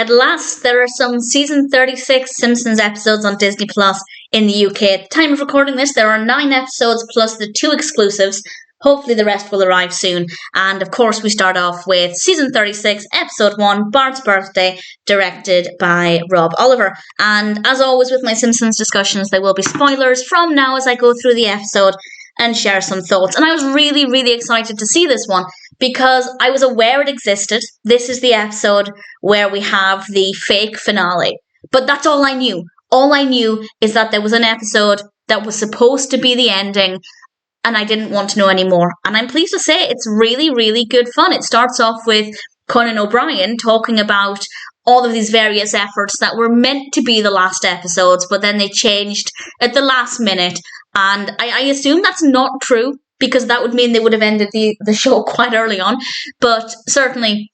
At last, there are some season 36 Simpsons episodes on Disney Plus in the UK. At the time of recording this, there are 9 episodes plus the 2 exclusives. Hopefully the rest will arrive soon. And of course, we start off with season 36, episode 1, Bart's Birthday, directed by Rob Oliver. And as always with my Simpsons discussions, there will be spoilers from now as I go through the episode and share some thoughts. And I was really, really excited to see this one because I was aware it existed. This is the episode where we have the fake finale. But that's all I knew. All I knew is that there was an episode that was supposed to be the ending, and I didn't want to know anymore. And I'm pleased to say it's really, really good fun. It starts off with Conan O'Brien talking about all of these various efforts that were meant to be the last episodes, but then they changed at the last minute. And I assume that's not true, because that would mean they would have ended the show quite early on. But certainly,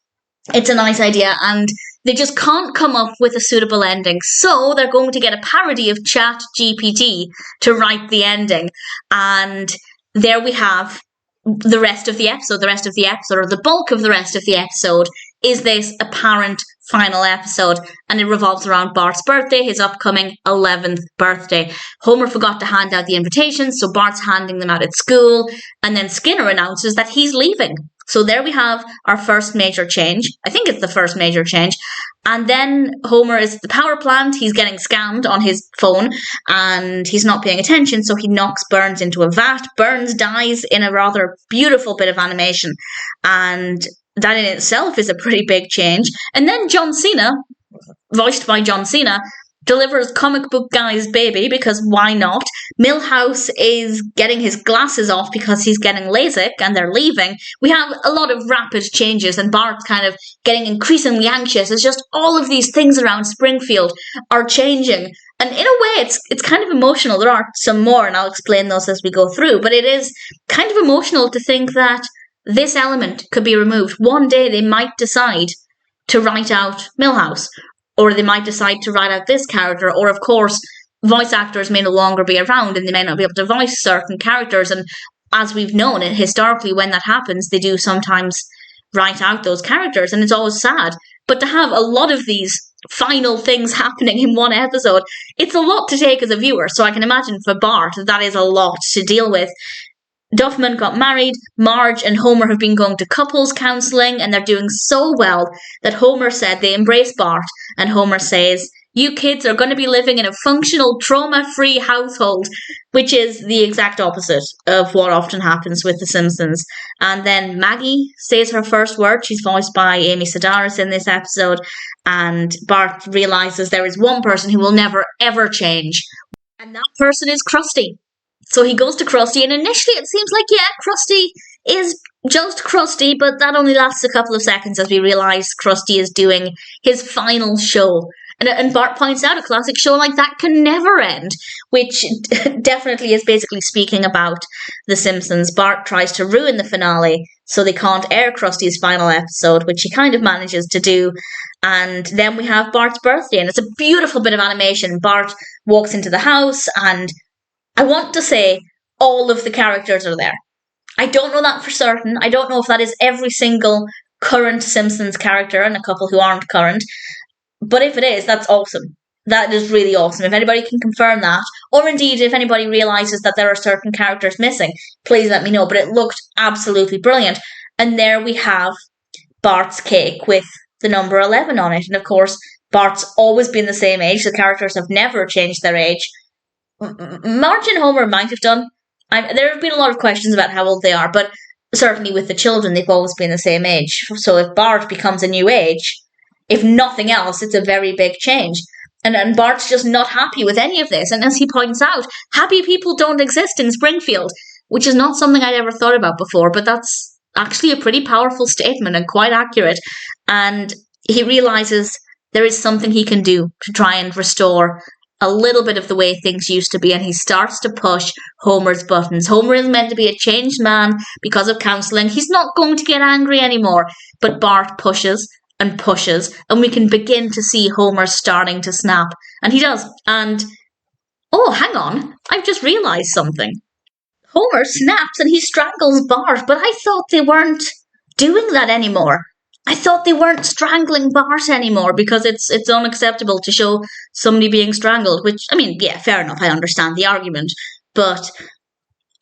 it's a nice idea, and they just can't come up with a suitable ending. So they're going to get a parody of Chat-GPT to write the ending. And there we have the rest of the episode. The rest of the episode, or the bulk of the rest of the episode, is this apparent final episode, and it revolves around Bart's birthday, his upcoming 11th birthday. Homer forgot to hand out the invitations, so Bart's handing them out at school, and then Skinner announces that he's leaving. So there we have our first major change. I think it's the first major change. And then Homer is at the power plant. He's getting scammed on his phone and he's not paying attention. So he knocks Burns into a vat. Burns dies in a rather beautiful bit of animation. And that in itself is a pretty big change. And then John Cena, voiced by John Cena, delivers comic book guy's baby, because why not? Milhouse is getting his glasses off because he's getting LASIK and they're leaving. We have a lot of rapid changes and Bart's kind of getting increasingly anxious. It's just all of these things around Springfield are changing. And in a way, it's kind of emotional. There are some more, and I'll explain those as we go through. But it is kind of emotional to think that this element could be removed. One day they might decide to write out Milhouse, or they might decide to write out this character, or of course, voice actors may no longer be around and they may not be able to voice certain characters. And as we've known, historically, when that happens, they do sometimes write out those characters, and it's always sad. But to have a lot of these final things happening in one episode, it's a lot to take as a viewer. So I can imagine for Bart, that is a lot to deal with. Duffman got married, Marge and Homer have been going to couples counselling, and they're doing so well that Homer said they embrace Bart, and Homer says, "You kids are going to be living in a functional, trauma-free household," which is the exact opposite of what often happens with The Simpsons. And then Maggie says her first word. She's voiced by Amy Sedaris in this episode, and Bart realises there is one person who will never, ever change, and that person is Krusty. So he goes to Krusty, and initially it seems like, yeah, Krusty is just Krusty, but that only lasts a couple of seconds as we realise Krusty is doing his final show. And Bart points out a classic show like that can never end, which definitely is basically speaking about The Simpsons. Bart tries to ruin the finale so they can't air Krusty's final episode, which he kind of manages to do. And then we have Bart's birthday, and it's a beautiful bit of animation. Bart walks into the house, and I want to say all of the characters are there. I don't know that for certain. I don't know if that is every single current Simpsons character and a couple who aren't current. But if it is, that's awesome. That is really awesome. If anybody can confirm that, or indeed if anybody realises that there are certain characters missing, please let me know. But it looked absolutely brilliant. And there we have Bart's cake with the number 11 on it. And of course, Bart's always been the same age. The characters have never changed their age. Marge and Homer might have done. There have been a lot of questions about how old they are, but certainly with the children, they've always been the same age. So if Bart becomes a new age, if nothing else, it's a very big change. And Bart's just not happy with any of this. And as he points out, happy people don't exist in Springfield, which is not something I'd ever thought about before, but that's actually a pretty powerful statement and quite accurate. And he realises there is something he can do to try and restore a little bit of the way things used to be, and he starts to push Homer's buttons. Homer is meant to be a changed man because of counselling. He's not going to get angry anymore, but Bart pushes and pushes, and we can begin to see Homer starting to snap. And he does. And, oh, hang on, I've just realised something. Homer snaps and he strangles Bart, but I thought they weren't doing that anymore. I thought they weren't strangling Bart anymore because it's unacceptable to show somebody being strangled, which, I mean, yeah, fair enough, I understand the argument, but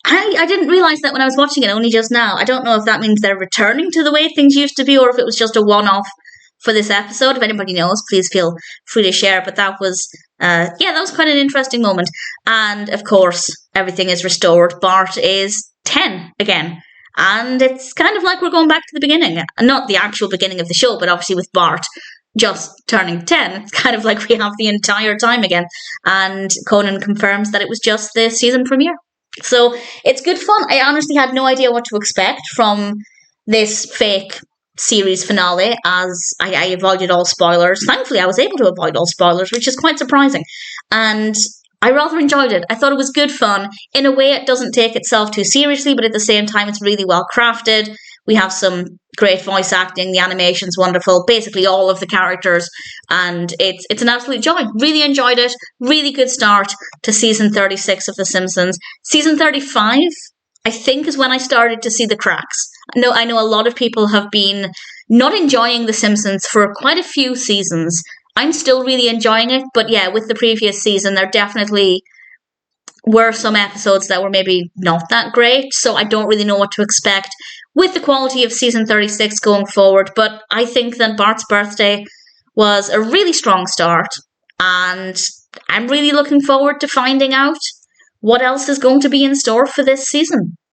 I didn't realise that when I was watching it only just now. I don't know if that means they're returning to the way things used to be or if it was just a one-off for this episode. If anybody knows, please feel free to share, but that was, that was quite an interesting moment. And, of course, everything is restored. Bart is 10 again. And it's kind of like we're going back to the beginning. Not the actual beginning of the show, but obviously with Bart just turning 10. It's kind of like we have the entire time again. And Conan confirms that it was just the season premiere. So it's good fun. I honestly had no idea what to expect from this fake series finale, as I avoided all spoilers. Thankfully, I was able to avoid all spoilers, which is quite surprising. And I rather enjoyed it. I thought it was good fun. In a way, it doesn't take itself too seriously, but at the same time, it's really well crafted. We have some great voice acting. The animation's wonderful. Basically, all of the characters. And it's an absolute joy. Really enjoyed it. Really good start to season 36 of The Simpsons. Season 35, I think, is when I started to see the cracks. I know a lot of people have been not enjoying The Simpsons for quite a few seasons. I'm still really enjoying it. But yeah, with the previous season, there definitely were some episodes that were maybe not that great. So I don't really know what to expect with the quality of season 36 going forward. But I think that Bart's birthday was a really strong start. And I'm really looking forward to finding out what else is going to be in store for this season.